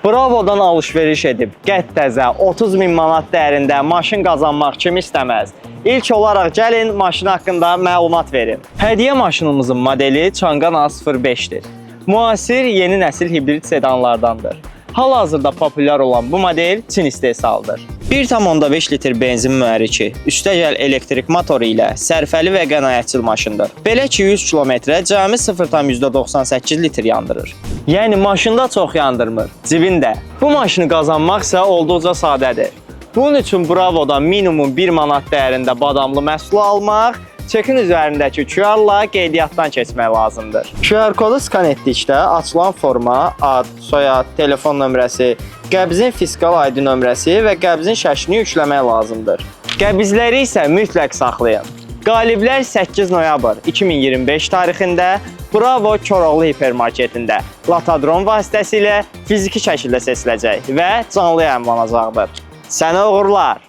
Bravodan alış-veriş edib qəttəzə 30 min manat dəyərində maşın qazanmaq kim istəməz? İlk olaraq gəlin maşın haqqında məlumat verin. Hədiyyə maşınımızın modeli Çangana 05-dir. Müasir yeni nəsil hibrid sedanlardandır. Hal-hazırda populyar olan bu model Çin istehsalıdır. 1,5 litr benzin mühərriki, üstəgəl elektrik motoru ilə sərfəli və qənaətçil maşındır. Belə ki, 100 kilometrə cəmi 0,98 litr yandırır. Yəni maşında çox yandırmır, cibində. Bu maşını qazanmaq isə olduqca sadədir. Bunun üçün Bravodan minimum 1 manat dəyərində badamlı məhsulu almaq, çekin üzərindəki QR-la qeydiyyatdan keçmək lazımdır. QR kodu skan etdikdə açılan forma, ad, soyad, telefon nömrəsi, qəbzin fiskal ID nömrəsi və qəbzin şəklini yükləmək lazımdır. Qəbizləri isə mütləq saxlayın. Qaliblər 8 noyabr 2025 tarixində Bravo Koroğlu hipermarketində Latadron vasitəsilə fiziki şəkildə seçiləcək və canlı yayımlanacaqdır. Sənə uğurlar!